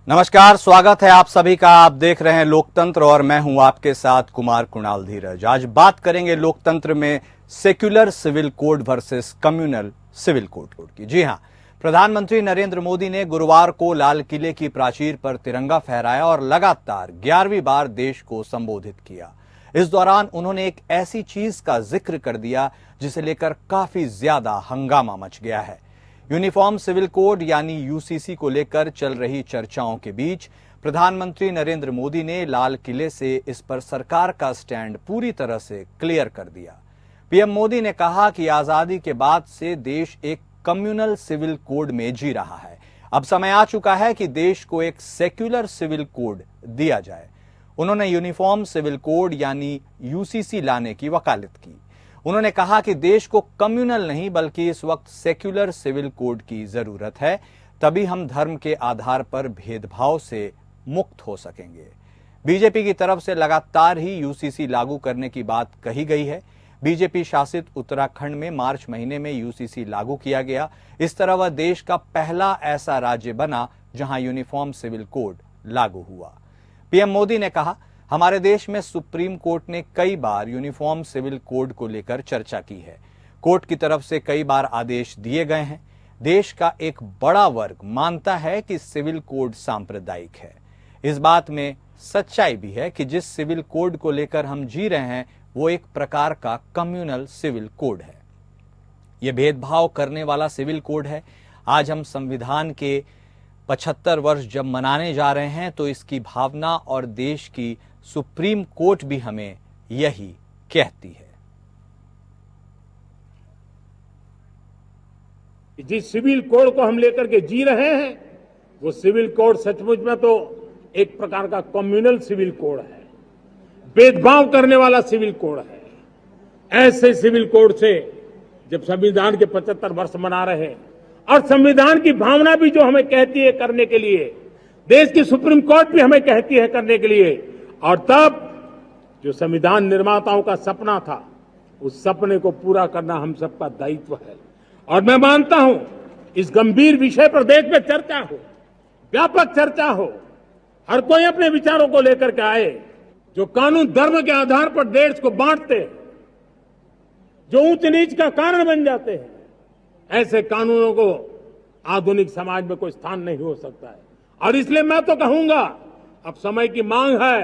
नमस्कार, स्वागत है आप सभी का। आप देख रहे हैं लोकतंत्र और मैं हूं आपके साथ कुमार कुणाल धीरज। आज बात करेंगे लोकतंत्र में secular civil code versus communal civil code की। जी हां, प्रधानमंत्री नरेंद्र मोदी ने गुरुवार को लाल किले की प्राचीर पर तिरंगा फहराया और लगातार 11वीं बार देश को संबोधित किया। इस दौरान उन्होंने एक ऐसी चीज का जिक्र कर दिया जिसे लेकर काफी ज्यादा हंगामा मच गया है। यूनिफॉर्म सिविल कोड यानी यूसीसी को लेकर चल रही चर्चाओं के बीच प्रधानमंत्री नरेंद्र मोदी ने लाल किले से इस पर सरकार का स्टैंड पूरी तरह से क्लियर कर दिया। पीएम मोदी ने कहा कि आजादी के बाद से देश एक कम्युनल सिविल कोड में जी रहा है। अब समय आ चुका है कि देश को एक सेक्युलर सिविल कोड दिया जाए। उन्होंने यूनिफॉर्म सिविल कोड यानी यूसीसी लाने की वकालत की। उन्होंने कहा कि देश को कम्युनल नहीं बल्कि इस वक्त सेक्युलर सिविल कोड की जरूरत है, तभी हम धर्म के आधार पर भेदभाव से मुक्त हो सकेंगे। बीजेपी की तरफ से लगातार ही यूसीसी लागू करने की बात कही गई है। बीजेपी शासित उत्तराखंड में मार्च महीने में यूसीसी लागू किया गया। इस तरह वह देश का पहला ऐसा राज्य बना जहां यूनिफॉर्म सिविल कोड लागू हुआ। पीएम मोदी ने कहा, हमारे देश में सुप्रीम कोर्ट ने कई बार यूनिफॉर्म सिविल कोड को लेकर चर्चा की है। कोर्ट की तरफ से कई बार आदेश दिए गए हैं। देश का एक बड़ा वर्ग मानता है कि सिविल कोड सांप्रदायिक है। इस बात में सच्चाई भी है कि जिस सिविल कोड को लेकर हम जी रहे हैं वो एक प्रकार का कम्युनल सिविल कोड है। यह भेदभाव करने वाला सिविल कोड है। आज हम संविधान के 75 वर्ष जब मनाने जा रहे हैं तो इसकी भावना और देश की सुप्रीम कोर्ट भी हमें यही कहती है। जिस सिविल कोड को हम लेकर के जी रहे हैं वो सिविल कोड सचमुच में तो एक प्रकार का कम्युनल सिविल कोड है, भेदभाव करने वाला सिविल कोड है। ऐसे सिविल कोड से जब संविधान के 75 वर्ष मना रहे हैं और संविधान की भावना भी जो हमें कहती है करने के लिए, देश की सुप्रीम कोर्ट भी हमें कहती है करने के लिए, और तब जो संविधान निर्माताओं का सपना था उस सपने को पूरा करना हम सबका दायित्व है। और मैं मानता हूं इस गंभीर विषय पर देश में चर्चा हो, व्यापक चर्चा हो, हर कोई अपने विचारों को लेकर के आए। जो कानून धर्म के आधार पर देश को बांटते हैं, जो ऊंच नीच का कारण बन जाते हैं, ऐसे कानूनों को आधुनिक समाज में कोई स्थान नहीं हो सकता है। और इसलिए मैं तो कहूंगा अब समय की मांग है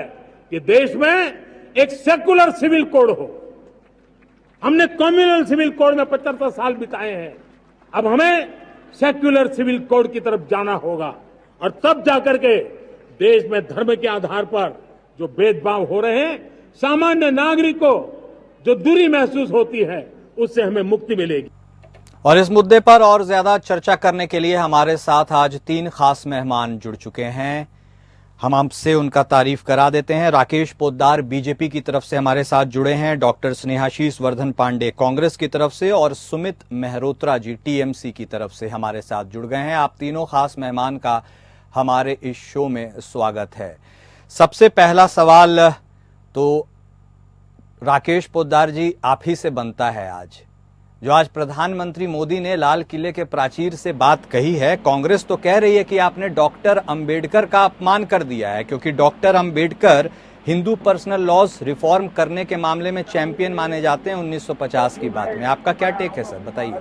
कि देश में एक सेकुलर सिविल कोड हो। हमने कम्युनल सिविल कोड में 75 साल बिताए हैं, अब हमें सेक्युलर सिविल कोड की तरफ जाना होगा और तब जाकर के देश में धर्म के आधार पर जो भेदभाव हो रहे हैं, सामान्य नागरिक को जो दूरी महसूस होती है, उससे हमें मुक्ति मिलेगी। और इस मुद्दे पर और ज्यादा चर्चा करने के लिए हमारे साथ आज 3 खास मेहमान जुड़ चुके हैं। हम आपसे उनका तारीफ करा देते हैं। राकेश पोद्दार बीजेपी की तरफ से हमारे साथ जुड़े हैं, डॉक्टर स्नेहाशीष वर्धन पांडे कांग्रेस की तरफ से और सुमित मेहरोत्रा जी टीएमसी की तरफ से हमारे साथ जुड़ गए हैं। आप तीनों खास मेहमान का हमारे इस शो में स्वागत है। सबसे पहला सवाल तो राकेश पोद्दार जी आप ही से बनता है। आज जो आज प्रधानमंत्री मोदी ने लाल किले के प्राचीर से बात कही है, कांग्रेस तो कह रही है कि आपने डॉक्टर अंबेडकर का अपमान कर दिया है, क्योंकि doctor Ambedkar Hindu personal laws reform करने के मामले में चैंपियन माने जाते हैं 1950 की बात में। आपका क्या टेक है सर, बताइए।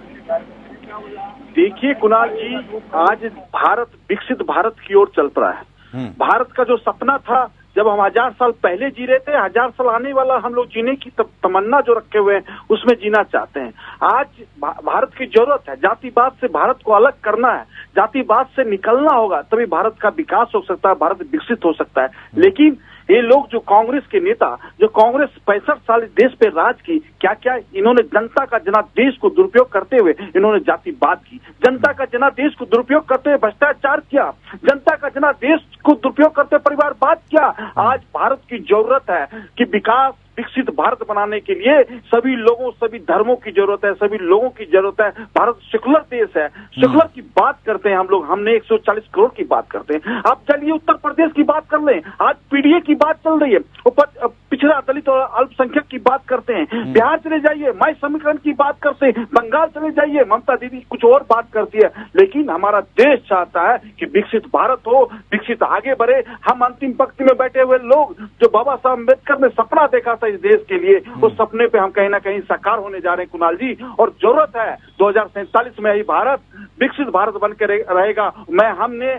देखिए कुणाल जी, आज भारत विकसित भारत की ओर चल रहा है। भारत का जो सपना था जब हम 1000 साल पहले जी रहे थे, 1000 साल आने वाला हम लोग जीने की तमन्ना जो रखे हुए हैं उसमें जीना चाहते हैं। आज भारत की जरूरत है, जातिवाद से भारत को अलग करना है, जातिवाद से निकलना होगा, तभी भारत का विकास हो सकता है, भारत विकसित हो सकता है। लेकिन ये लोग जो कांग्रेस के नेता, जो कांग्रेस 65 साल देश पे राज की, क्या क्या इन्होंने जनता का जनादेश को दुरुपयोग करते हुए इन्होंने जातिवाद की, जनता का जनादेश को दुरुपयोग करते हुए भ्रष्टाचार किया, जनता का जनादेश को दुरुपयोग करते हुए परिवारवाद किया। आज भारत की जरूरत है कि विकास विकसित भारत बनाने के लिए सभी लोगों, सभी धर्मों की जरूरत है, सभी लोगों की जरूरत है। भारत सेकुलर देश है, सेकुलर की बात करते हैं हम लोग, हमने 140 करोड़ की बात करते हैं। आप चलिए उत्तर प्रदेश की बात कर लें, आज पीडीए की बात चल रही है, ऊपर पिछड़ा दलित और अल्पसंख्यक की बात करते हैं। बिहार चले जाइए, माई समीकरण की बात करते हैं, बंगाल चले जाइए, ममता दीदी कुछ और बात करती है। लेकिन हमारा देश चाहता है कि विकसित भारत हो, विकसित आगे बढ़े। हम अंतिम पंक्ति में बैठे हुए लोग, जो बाबा साहब अम्बेडकर ने सपना देखा था इस देश के लिए, उस सपने पे हम कहीं ना कहीं साकार होने जा रहे हैं कुणाल जी। और जरूरत है 2047 में ही भारत विकसित भारत बन के रहेगा। हमने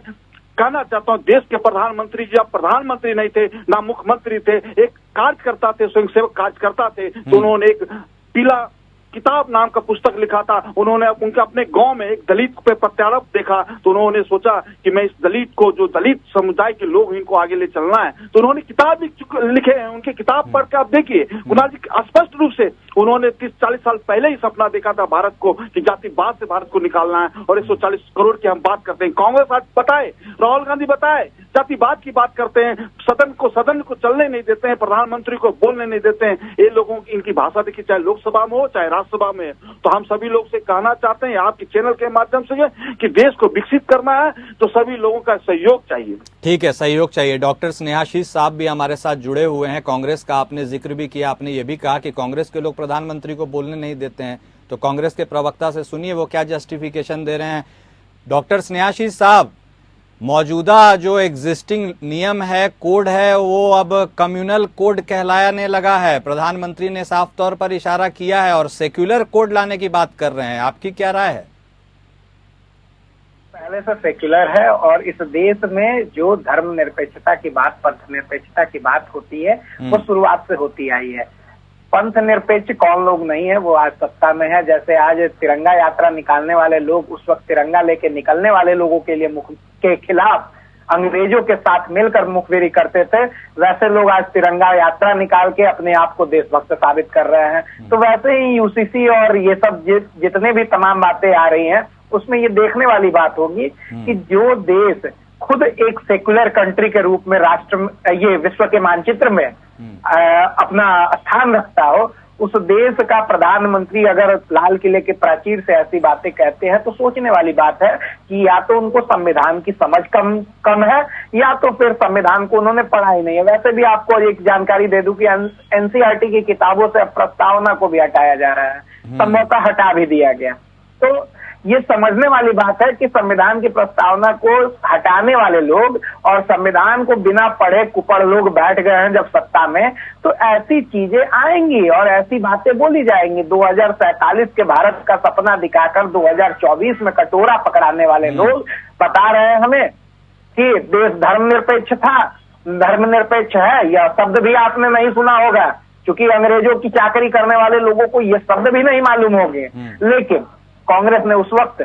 कहना चाहता हूं, देश के प्रधानमंत्री जी अब प्रधानमंत्री नहीं थे, ना मुख्यमंत्री थे, एक कार्यकर्ता थे, स्वयंसेवक कार्यकर्ता थे। तो उन्होंने एक पीला किताब नाम का पुस्तक लिखा था। उन्होंने उनके अपने गांव में एक दलित पे प्रत्यारोप देखा, तो उन्होंने सोचा कि मैं इस दलित को, जो दलित समुदाय के लोग इनको आगे ले चलना है, तो उन्होंने किताब लिखे हैं। उनकी किताब पढ़ के आप देखिए कुणाल जी, स्पष्ट रूप से उन्होंने 30-40 साल पहले ही सपना देखा था भारत को कि जातिवाद से भारत को निकालना है। और 140 करोड़ की हम बात करते हैं, कांग्रेस आज बताए, राहुल गांधी बताए, जातिवाद की बात करते हैं, सदन को चलने नहीं देते हैं, प्रधानमंत्री को बोलने नहीं देते हैं। ये लोगों की इनकी भाषा देखिए, चाहे लोकसभा में हो चाहे राज्यसभा में। तो हम सभी लोग से कहना चाहते हैं आपके चैनल के माध्यम से कि देश को विकसित करना है तो सभी लोगों का सहयोग चाहिए। ठीक है, सहयोग चाहिए। डॉक्टर स्नेहाशीष साहब भी हमारे साथ जुड़े हुए हैं। कांग्रेस का आपने जिक्र भी किया, आपने ये भी कहा कि कांग्रेस के लोग प्रधानमंत्री को बोलने नहीं देते हैं, तो कांग्रेस के प्रवक्ता से सुनिए वो क्या जस्टिफिकेशन दे रहे हैं। डॉक्टर स्नेहाशीष साहब, मौजूदा जो एग्जिस्टिंग नियम है, कोड है, वो अब कम्युनल कोड कहलाने लगा है। प्रधानमंत्री ने साफ तौर पर इशारा किया है और सेक्युलर कोड लाने की बात कर रहे हैं। आपकी क्या राय है? पहले से सेक्युलर है और इस देश में जो धर्मनिरपेक्षता की बात, पंथ निरपेक्षता की बात होती है, वो शुरुआत से होती आई है। पंथ निरपेक्ष कौन लोग नहीं है, वो आज सत्ता में है। जैसे आज तिरंगा यात्रा निकालने वाले लोग उस वक्त तिरंगा लेके निकलने वाले लोगों के खिलाफ अंग्रेजों के साथ मिलकर मुखबिरी करते थे, वैसे लोग आज तिरंगा यात्रा निकाल के अपने आप को देशभक्त साबित कर रहे हैं। तो वैसे ही यूसीसी और ये सब जितने भी तमाम बातें आ रही हैं, उसमें ये देखने वाली बात होगी कि जो देश खुद एक सेक्युलर कंट्री के रूप में ये विश्व के मानचित्र में अपना स्थान रखता हो, उस देश का प्रधानमंत्री अगर लाल किले के प्राचीर से ऐसी बातें कहते हैं तो सोचने वाली बात है कि या तो उनको संविधान की समझ कम है या तो फिर संविधान को उन्होंने पढ़ा ही नहीं है। वैसे भी आपको एक जानकारी दे दूं कि एनसीईआरटी की किताबों से प्रस्तावना को भी हटाया जा रहा है, संभवतः हटा भी दिया गया। तो ये समझने वाली बात है कि संविधान की प्रस्तावना को हटाने वाले लोग और संविधान को बिना पढ़े कुपड़ लोग बैठ गए हैं जब सत्ता में, तो ऐसी चीजें आएंगी और ऐसी बातें बोली जाएंगी। 2047 के भारत का सपना दिखाकर 2024 में कटोरा पकड़ाने वाले लोग बता रहे हैं हमें कि देश धर्मनिरपेक्ष था, धर्मनिरपेक्ष है। यह शब्द भी आपने नहीं सुना होगा क्योंकि अंग्रेजों की चाकरी करने वाले लोगों को ये शब्द भी नहीं मालूम होंगे। लेकिन कांग्रेस ने उस वक्त,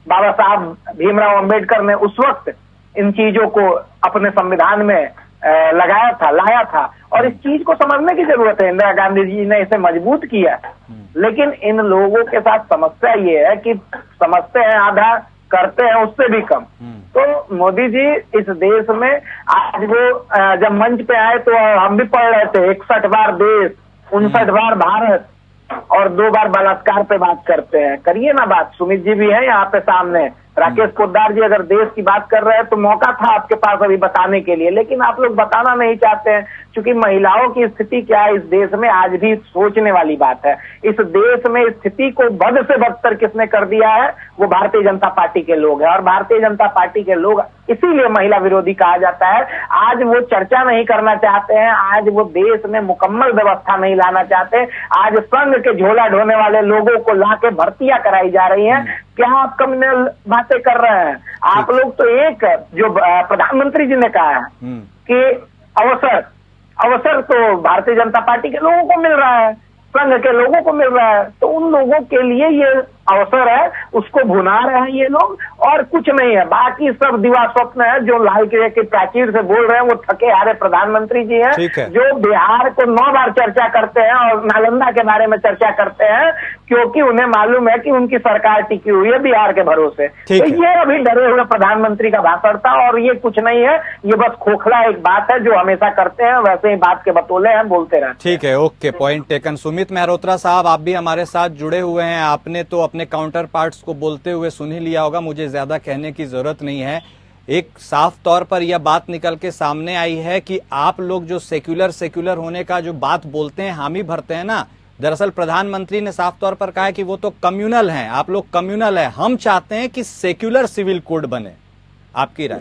बाबा साहब भीमराव अंबेडकर ने उस वक्त इन चीजों को अपने संविधान में लाया था और इस चीज को समझने की जरूरत है। इंदिरा गांधी जी ने इसे मजबूत किया, लेकिन इन लोगों के साथ समस्या ये है कि समझते हैं आधा, करते हैं उससे भी कम। तो मोदी जी इस देश में आज वो जब मंच पे आए तो हम भी पढ़ रहे थे 61 बार देश, 59 बार भारत और 2 बार बलात्कार पे बात करते हैं। करिए ना बात, सुमित जी भी है यहाँ पे सामने, राकेश पोद्दार जी अगर देश की बात कर रहे हैं तो मौका था आपके पास अभी बताने के लिए, लेकिन आप लोग बताना नहीं चाहते हैं क्योंकि महिलाओं की स्थिति क्या है इस देश में आज भी सोचने वाली बात है। इस देश में स्थिति को बद से बदतर किसने कर दिया है, वो भारतीय जनता पार्टी के लोग हैं और भारतीय जनता पार्टी के लोग इसीलिए महिला विरोधी कहा जाता है। आज वो चर्चा नहीं करना चाहते हैं, आज वो देश में मुकम्मल व्यवस्था नहीं लाना चाहते। आज संघ के झोला ढोने वाले लोगों को लाके भर्तियां कराई जा रही हैं। क्या आप कम्युनल बातें कर रहे हैं? आप लोग तो एक जो प्रधानमंत्री जी ने कहा है कि अवसर तो भारतीय जनता पार्टी के लोगों को मिल रहा है, संघ के लोगों को मिल रहा है, तो उन लोगों के लिए ये अवसर है उसको भुना रहे हैं ये लोग, और कुछ नहीं है। बाकी सब दिवा स्वप्न है। जो लाल किले के प्राचीर से बोल रहे हैं वो थके हारे प्रधानमंत्री जी हैं, जो बिहार को 9 बार चर्चा करते हैं और नालंदा के बारे में चर्चा करते हैं, क्योंकि उन्हें मालूम है कि उनकी सरकार टिकी हुई है बिहार के भरोसे। तो ये अभी डरे हुए प्रधानमंत्री का भाषण था, और ये कुछ नहीं है, ये बस खोखला एक बात है जो हमेशा करते हैं, वैसे ही बात के बतौले हैं, बोलते रहते हैं। ठीक है, okay, point taken. Sumit Mehrotra साहब, आप भी हमारे साथ जुड़े हुए हैं, आपने तो अपने काउंटर पार्ट्स को बोलते हुए सुन ही लिया होगा, मुझे ज्यादा कहने की जरूरत नहीं है। एक साफ तौर पर यह बात निकल के सामने आई है कि आप लोग जो सेक्युलर होने का जो बात बोलते हैं, हामी भरते हैं ना, दरअसल प्रधानमंत्री ने साफ तौर पर कहा है कि वो तो कम्युनल हैं, आप लोग कम्युनल है। हम चाहते हैं कि सेक्युलर सिविल कोड बने। आपकी राय?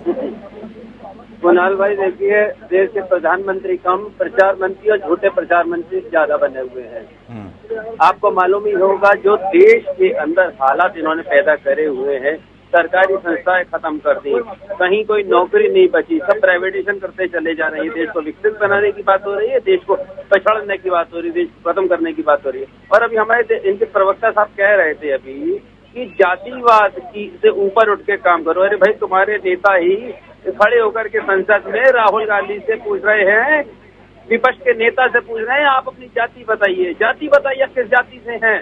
कुणाल भाई, देखिए, देश के प्रधानमंत्री कम, प्रचार मंत्री और झूठे प्रचार मंत्री ज्यादा बने हुए हैं। आपको मालूम ही होगा जो देश के अंदर हालात इन्होंने पैदा करे हुए हैं, सरकारी संस्थाएं खत्म कर दी, कहीं कोई नौकरी नहीं बची, सब प्राइवेटाइजेशन करते चले जा रहे हैं। देश को विकसित बनाने की बात हो रही है, देश को पछाड़ने की बात हो रही है, देश को खत्म करने की बात हो रही है। और अभी हमारे इनके प्रवक्ता साहब कह रहे थे अभी कि जातिवाद की से ऊपर उठ के काम करो। अरे भाई, तुम्हारे नेता ही खड़े होकर के संसद में राहुल गांधी से पूछ रहे हैं, विपक्ष के नेता से पूछ रहे हैं, आप अपनी जाति बताइए, किस जाति से हैं।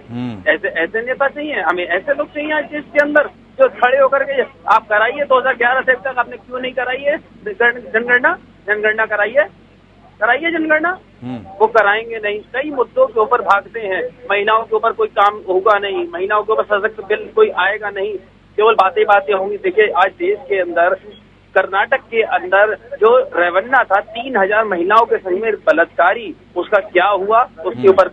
ऐसे नेता चाहिए हमें, ऐसे लोग चाहिए आज देश के अंदर जो खड़े होकर के आप कराइए 2011 से तक आपने क्यों नहीं कराई है जनगणना कराइए जनगणना। वो कराएंगे नहीं, कई मुद्दों के ऊपर भागते हैं। महिलाओं के ऊपर कोई काम होगा नहीं, महिलाओं के ऊपर सशक्त बिल कोई आएगा नहीं, केवल बातें होंगी। देखिए, आज देश के अंदर, कर्नाटक के अंदर जो रेवन्ना था 3000 महिलाओं के संग में बलात्कारी, उसका क्या हुआ? उसके ऊपर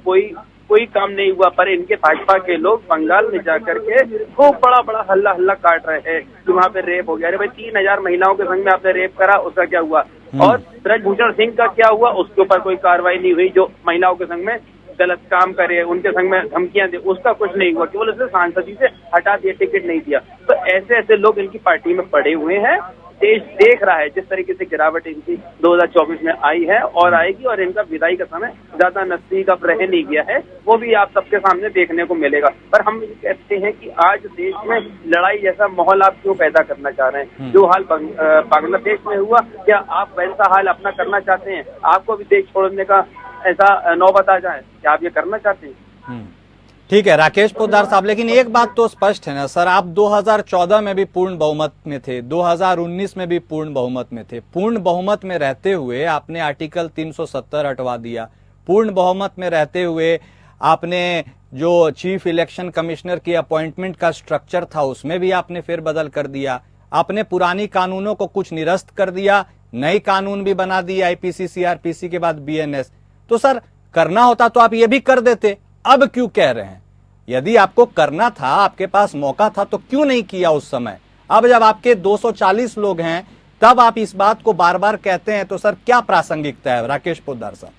कोई काम नहीं हुआ। पर इनके भाजपा के लोग बंगाल में जाकर के खूब बड़ा हल्ला काट रहे हैं कि वहाँ पे रेप हो गया। अरे भाई, 3000 महिलाओं के संग में आपने रेप करा, उसका क्या हुआ? और ब्रजभूषण सिंह का क्या हुआ? उसके ऊपर कोई कार्रवाई नहीं हुई। जो महिलाओं के संग में गलत काम करे, उनके संग में धमकियां दे, उसका कुछ नहीं हुआ, केवल उसने सांसदी से हटा दिया, टिकट नहीं दिया। तो ऐसे लोग इनकी पार्टी में पड़े हुए हैं। देश देख रहा है जिस तरीके से गिरावट इनकी 2024 में आई है और आएगी, और इनका विदाई का समय ज्यादा नजदीक अब रह नहीं गया है, वो भी आप सबके सामने देखने को मिलेगा। पर हम कहते हैं कि आज देश में लड़ाई जैसा माहौल आप क्यों पैदा करना चाह रहे हैं? जो हाल बांग्लादेश में हुआ, क्या आप वैसा हाल अपना करना चाहते हैं? आपको भी देश छोड़ने का ऐसा नौबत आ जाए, क्या आप ये करना चाहते हैं? ठीक है राकेश पोद्दार साहब, लेकिन एक बात तो स्पष्ट है ना सर, आप 2014 में भी पूर्ण बहुमत में थे, 2019 में भी पूर्ण बहुमत में थे। पूर्ण बहुमत में रहते हुए आपने आर्टिकल 370 हटवा दिया। पूर्ण बहुमत में रहते हुए आपने जो चीफ इलेक्शन कमिश्नर की अपॉइंटमेंट का स्ट्रक्चर था उसमें भी आपने फेरबदल कर दिया। आपने पुरानी कानूनों को कुछ निरस्त कर दिया, नई कानून भी बना दी, आईपीसी, सीआरपीसी के बाद बीएनएस। तो सर करना होता तो आप ये भी कर देते, अब क्यों कह रहे हैं? यदि आपको करना था, आपके पास मौका था, तो क्यों नहीं किया उस समय? अब जब आपके 240 लोग हैं तब आप इस बात को बार बार कहते हैं, तो सर क्या प्रासंगिकता है? राकेश पोद्दार साहब।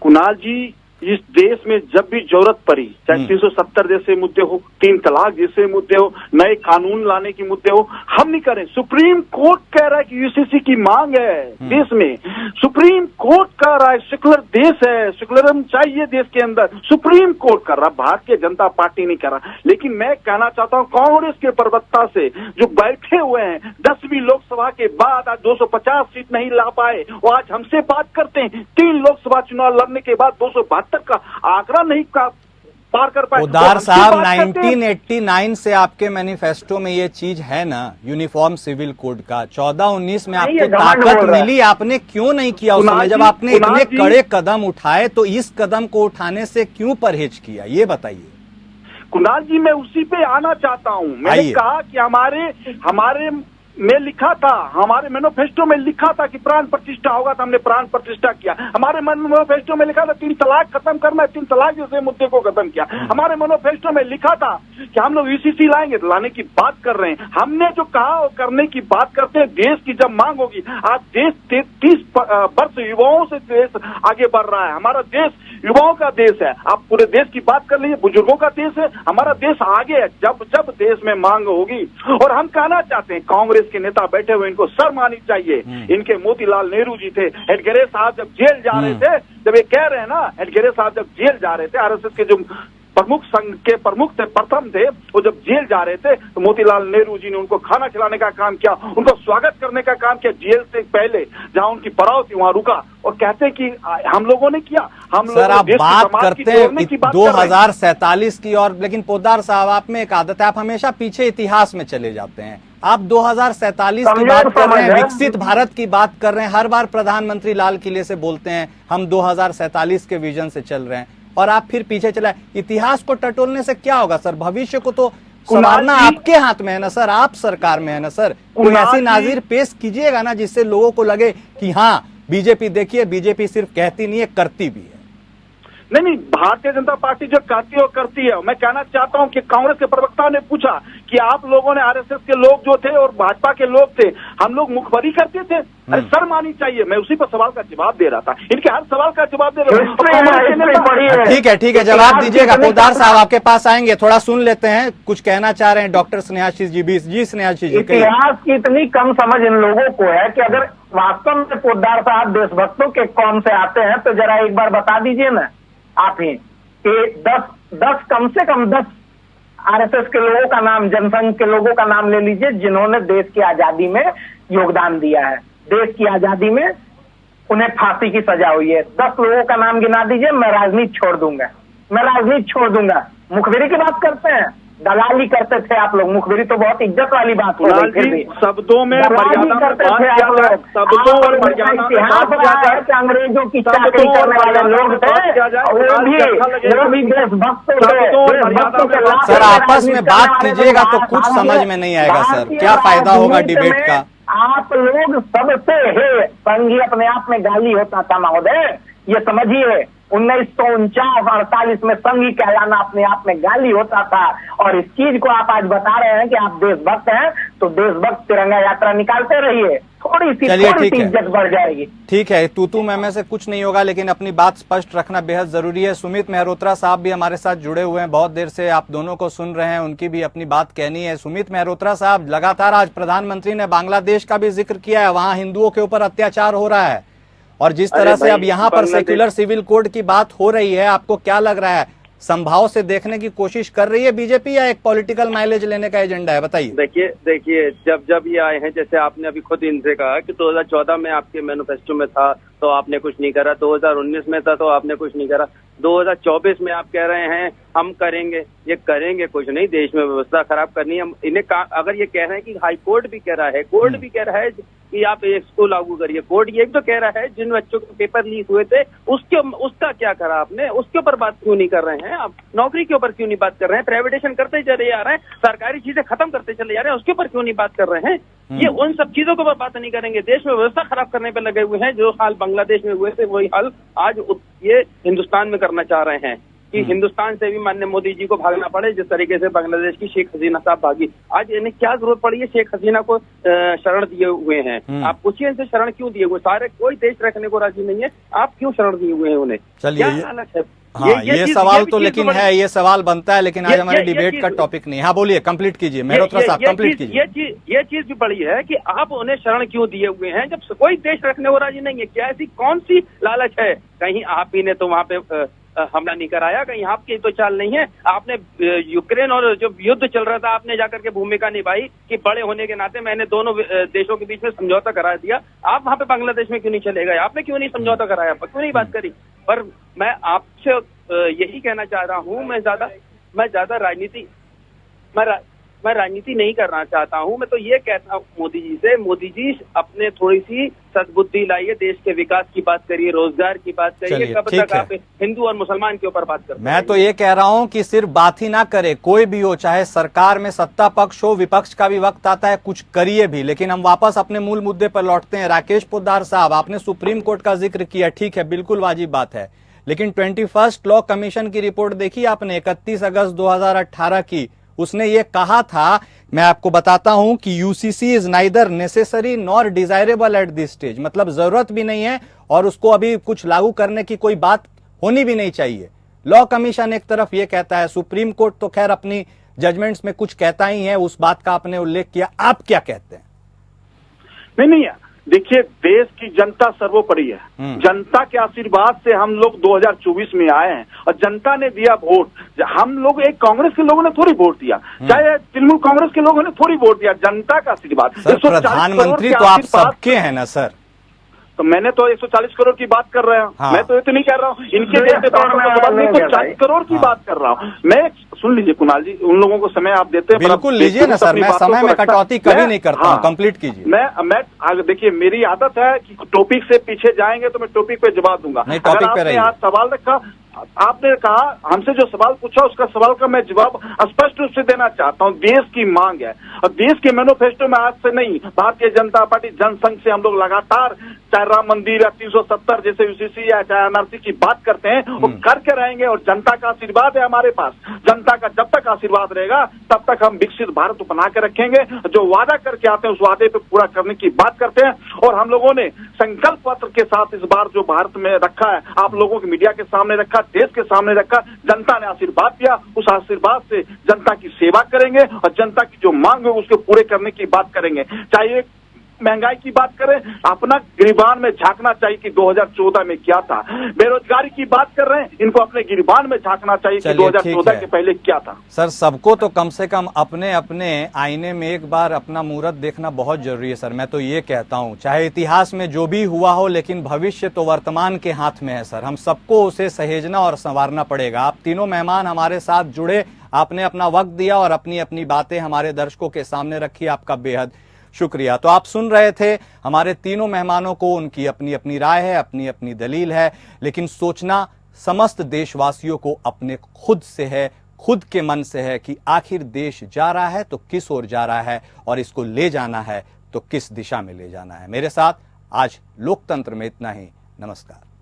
कुणाल जी, इस देश में जब भी जरूरत पड़ी, चाहे 370 जैसे मुद्दे हो, 3 तलाक जैसे मुद्दे हो, नए कानून लाने की मुद्दे हो, हम नहीं करें। सुप्रीम कोर्ट कह रहा है कि यूसीसी की मांग है देश में, सुप्रीम कोर्ट कह रहा है, सेकुलर देश है, सेकुलरिज्म चाहिए देश के अंदर, सुप्रीम कोर्ट कर रहा, भारतीय जनता पार्टी नहीं कर रहा। लेकिन मैं कहना चाहता हूं कांग्रेस के प्रवक्ता से, जो बैठे हुए हैं 10वीं लोकसभा के बाद आज 250 सीट नहीं ला पाए, और आज हमसे बात करते हैं 3 लोकसभा चुनाव लड़ने के बाद 272 का आंकड़ा नहीं पार कर पाए। पोद्दार साहब, 1989 से आपके मैनिफेस्टो में ये चीज है ना, यूनिफॉर्म सिविल कोड का। 14-19 में आपको ताकत मिली, आपने क्यों नहीं किया उस समय? जब आपने इतने कड़े कदम उठाए तो इस कदम को उठाने से क्यों परहेज किया, ये बताइए। कुणाल जी, मैं उसी पे आना चाहता हूं। मैंने कहा कि हमारे में लिखा था, हमारे मैनिफेस्टो में लिखा था कि प्राण प्रतिष्ठा होगा, तो हमने प्राण प्रतिष्ठा किया। हमारे मैनिफेस्टो में लिखा था 3 तलाक खत्म करना है, 3 तलाक जैसे मुद्दे को खत्म किया। हमारे मैनिफेस्टो में लिखा था कि हम लोग यूसीसी लाएंगे, तो लाने की बात कर रहे हैं। हमने जो कहा वो करने की बात करते हैं। देश की जब मांग होगी, आज देश 33 वर्ष युवाओं से देश आगे बढ़ रहा है। हमारा देश युवाओं का देश है। आप पूरे देश की बात कर लीजिए, बुजुर्गों का देश है। हमारा देश आगे है जब देश में मांग होगी। और हम कहना चाहते हैं, कांग्रेस के नेता बैठे हुए, इनको शर्म आनी चाहिए। इनके मोतीलाल नेहरू जी थे, एडगरे साहब जब जेल जा रहे थे, जब ये कह रहे हैं ना, एडगरे साहब जब जेल जा रहे थे, आरएसएस के जो प्रमुख संघ के प्रमुख थे, प्रथम थे, वो जब जेल जा रहे थे तो मोतीलाल नेहरू जी ने उनको खाना खिलाने का काम किया, उनको स्वागत करने का काम किया। जेल से पहले जहां उनकी पड़ाव थी वहां रुका और कहते कि हम लोगों ने किया। हम सर आप बात करते हैं 2047 की, और लेकिन पोद्दार साहब आप में एक आदत है, आप हमेशा पीछे इतिहास में चले जाते हैं। आप 2047 की बात कर रहे हैं, विकसित भारत की बात कर रहे हैं, हर बार प्रधानमंत्री लाल किले से बोलते हैं हम 2047 के विजन से चल रहे हैं, और आप फिर पीछे चला। इतिहास को टटोलने से क्या होगा सर? भविष्य को तो संवारना आपके हाथ में है ना सर, आप सरकार में है ना सर। कोई ऐसी नाजीर पेश कीजिएगा ना जिससे लोगों को लगे कि हाँ बीजेपी, देखिए बीजेपी सिर्फ कहती नहीं है, करती भी है। नहीं, भारतीय जनता पार्टी जो कहती है वो करती है। मैं कहना चाहता हूं कि कांग्रेस के प्रवक्ता ने पूछा कि आप लोगों ने, आरएसएस के लोग जो थे और भाजपा के लोग थे, हम लोग मुखबरी करते थे। अरे शर्म आनी चाहिए। मैं उसी पर सवाल का जवाब दे रहा था, इनके हर सवाल का जवाब दे रहा हूँ। ठीक है, जवाब दीजिएगा। पोद्दार साहब आपके पास आएंगे, थोड़ा सुन लेते हैं, कुछ कहना चाह रहे हैं डॉक्टर स्नेहाशीष जी भी। जी स्नेहाशीष जी, इतिहास की इतनी कम समझ इन लोगों को है कि अगर वास्तव में पोद्दार साहब देशभक्तों के कौम से आते हैं तो जरा एक बार बता दीजिए ना आप ही कि 10 कम से कम 10 आरएसएस के लोगों का नाम, जनसंघ के लोगों का नाम ले लीजिए जिन्होंने देश की आजादी में योगदान दिया है। देश की आजादी में उन्हें फांसी की सजा हुई है। 10 लोगों का नाम गिना दीजिए, मैं राजनीति छोड़ दूंगा। मुखबिरी की बात करते हैं, दलाली करते थे आप लोग। मुखबिरी तो बहुत इज्जत वाली बात हो गई, फिर भी शब्दों में मर्यादा करते थे आप लोग। शब्दों और मर्यादा इतिहास रहा है कि अंग्रेजों की चाकरी करने वाले लोग थे, वो भी देशभक्त थे। सर आपस में बात कीजिएगा तो कुछ समझ में नहीं आएगा सर, क्या फायदा होगा डिबेट का? आप लोग सबसे है संघी अपने आप में गाली होता था महोदय, ये समझिए। 1949-48 में संघी कहलाना अपने आप में गाली होता था, और इस चीज को आप आज बता रहे हैं कि आप देशभक्त हैं, तो देशभक्त तिरंगा यात्रा निकालते रहिए, थोड़ी सी इज्जत बढ़ जाएगी। ठीक है, तू मैं से कुछ नहीं होगा, लेकिन अपनी बात स्पष्ट रखना बेहद जरूरी है। सुमित मेहरोत्रा साहब भी हमारे साथ जुड़े हुए हैं, बहुत देर से आप दोनों को सुन रहे हैं, उनकी भी अपनी बात कहनी है। सुमित मेहरोत्रा साहब, लगातार आज प्रधानमंत्री ने बांग्लादेश का भी जिक्र किया है, वहां हिंदुओं के ऊपर अत्याचार हो रहा है, और जिस तरह से अब यहाँ पर सेक्युलर सिविल कोड की बात हो रही है, आपको क्या लग रहा है? संभाव से देखने की कोशिश कर रही है बीजेपी या एक पॉलिटिकल माइलेज लेने का एजेंडा है? बताइए। देखिए जब ये आए हैं, जैसे आपने अभी खुद इनसे कहा कि 2014 में आपके मैनिफेस्टो में था तो आपने कुछ नहीं करा, 2019 में था तो आपने कुछ नहीं करा, 2024 में आप कह रहे हैं हम करेंगे। ये करेंगे कुछ नहीं, देश में व्यवस्था खराब करनी है। इन्हें अगर ये कह रहे हैं कि हाई कोर्ट भी कह रहा है, कोर्ट भी कह रहा है कि आप इसको लागू करिए, कोर्ट ये भी तो कह रहा है जिन बच्चों के पेपर लीक हुए थे उसका क्या करा आपने, उसके ऊपर बात क्यों नहीं कर रहे हैं आप? नौकरी के ऊपर क्यों नहीं बात कर रहे हैं? प्राइवेटाइजेशन करते चले जा रहे हैं, सरकारी चीजें खत्म करते चले जा रहे हैं, उसके ऊपर क्यों नहीं बात कर रहे हैं? ये उन सब चीजों के ऊपर बात नहीं करेंगे, देश में व्यवस्था खराब करने पर लगे हुए हैं। जो हाल बांग्लादेश में हुए थे वही हाल आज ये हिंदुस्तान में करना चाह रहे हैं कि हिंदुस्तान से भी माननीय मोदी जी को भागना पड़े, जिस तरीके से बांग्लादेश की शेख हसीना साहब भागी। आज इन्हें क्या जरूरत पड़ी है शेख हसीना को शरण दिए हुए हैं? आप पूछिए इनसे शरण क्यों दिए हुए? सारे कोई देश रखने को राजी नहीं है, आप क्यों शरण दिए हुए हैं उन्हें? चलिए, क्या हालत है? हाँ, ये सवाल तो लेकिन है, ये सवाल बनता है, लेकिन आज हमारे डिबेट का टॉपिक नहीं। हाँ बोलिए, कंप्लीट कीजिए मेहरोत्रा साहब, कंप्लीट कीजिए। ये चीज भी बड़ी है कि आप उन्हें शरण क्यों दिए हुए हैं जब कोई देश रखने को राजी नहीं है? क्या ऐसी कौन सी लालच है? कहीं आप ही ने तो वहां पे हमला नहीं कराया, कहीं आपकी तो चाल नहीं है? आपने यूक्रेन और जो युद्ध चल रहा था आपने जाकर के भूमिका निभाई कि बड़े होने के नाते मैंने दोनों देशों के बीच में समझौता करा दिया। आप वहां पे बांग्लादेश में क्यों नहीं चले गए? आपने क्यों नहीं समझौता कराया? क्यों नहीं बात करी? पर मैं आपसे यही कहना चाह रहा हूँ, मैं ज्यादा राजनीति नहीं करना चाहता हूँ। मैं तो ये कहता हूँ मोदी जी से, मोदी जी अपने थोड़ी सी सद्बुद्धि लाइए, देश के विकास की बात करिए, रोजगार की बात करिए। कब तक आप हिंदू और मुसलमान के ऊपर बात करते हैं? मैं तो ये कह रहा हूँ कि सिर्फ बात ही ना करे, कोई भी हो, चाहे सरकार में सत्ता पक्ष हो, विपक्ष का भी वक्त आता है, कुछ करिए भी। लेकिन हम वापस अपने मूल मुद्दे पर लौटते हैं। राकेश पोद्दार साहब, आपने सुप्रीम कोर्ट का जिक्र किया, ठीक है, बिल्कुल वाजिब बात है, लेकिन 21st लॉ कमीशन की रिपोर्ट देखी आपने 31 अगस्त 2018 की? उसने ये कहा था, मैं आपको बताता हूं कि UCC is neither necessary nor desirable at this stage, मतलब जरूरत भी नहीं है और उसको अभी कुछ लागू करने की कोई बात होनी भी नहीं चाहिए। लॉ कमीशन एक तरफ ये कहता है, सुप्रीम कोर्ट तो खैर अपनी जजमेंट्स में कुछ कहता ही है, उस बात का आपने उल्लेख किया, आप क्या कहते हैं? नहीं, देखिए, देश की जनता सर्वोपरि है। जनता के आशीर्वाद से हम लोग 2024 में आए हैं और जनता ने दिया वोट। हम लोग एक कांग्रेस के लोगों ने थोड़ी वोट दिया, चाहे तृणमूल कांग्रेस के लोगों ने थोड़ी वोट दिया, जनता का आशीर्वाद। सर, प्रधानमंत्री तो आप सबके हैं ना सर? तो मैंने तो 140 करोड़ की बात कर रहा हूँ। हाँ। मैं तो इतनी कह रहा हूँ, इनके जैसे 140 करोड़ की बात कर रहा हूँ मैं। सुन लीजिए कुणाल जी, उन लोगों को समय आप देते हैं, बिल्कुल लीजिए ना सर, मैं समय में कटौती कभी नहीं करता हूँ, कंप्लीट कीजिए। मैं देखिए, मेरी आदत है कि टॉपिक से पीछे जाएंगे तो मैं टॉपिक पे जवाब दूंगा। नहीं, टॉपिक पे रहिए। आज सवाल रखा, आपने कहा, हमसे जो सवाल पूछा उसका सवाल का मैं जवाब स्पष्ट रूप से देना चाहता हूं। देश की मांग है और देश के मैनिफेस्टो में आज से नहीं, भारतीय जनता पार्टी जनसंघ से हम लोग लगातार, चाहे राम मंदिर या 370 जैसे यूसीसी या चाहे एनआरसी की बात करते हैं, वो करके रहेंगे और जनता का आशीर्वाद है हमारे पास। जनता का जब तक आशीर्वाद रहेगा तब तक हम विकसित भारत बना के रखेंगे। जो वादा करके आते हैं उस वादे पे पूरा करने की बात करते हैं और हम लोगों ने संकल्प पत्र के साथ इस बार जो भारत में रखा है, आप लोगों के मीडिया के सामने रखा, देश के सामने रखा, जनता ने आशीर्वाद दिया, उस आशीर्वाद से जनता की सेवा करेंगे और जनता की जो मांग है उसको पूरे करने की बात करेंगे। चाहे महंगाई की बात करें, अपना गिरबान में झांकना चाहिए कि 2014 में क्या था। बेरोजगारी की बात कर रहे हैं, इनको अपने गिरबान में झांकना चाहिए कि 2014 के पहले क्या था। सर, सबको तो कम से कम अपने अपने आईने में एक बार अपना मूरत देखना बहुत जरूरी है सर। मैं तो ये कहता हूँ, चाहे इतिहास में जो भी हुआ हो, लेकिन भविष्य तो वर्तमान के हाथ में है सर। हम सबको उसे सहेजना और संवारना पड़ेगा। आप तीनों मेहमान हमारे साथ जुड़े, आपने अपना वक्त दिया और अपनी अपनी बातें हमारे दर्शकों के सामने रखी, आपका बेहद शुक्रिया। तो आप सुन रहे थे हमारे तीनों मेहमानों को, उनकी अपनी अपनी राय है, अपनी अपनी दलील है, लेकिन सोचना समस्त देशवासियों को अपने खुद से है, खुद के मन से है कि आखिर देश जा रहा है तो किस ओर जा रहा है और इसको ले जाना है तो किस दिशा में ले जाना है। मेरे साथ आज लोकतंत्र में इतना ही। नमस्कार।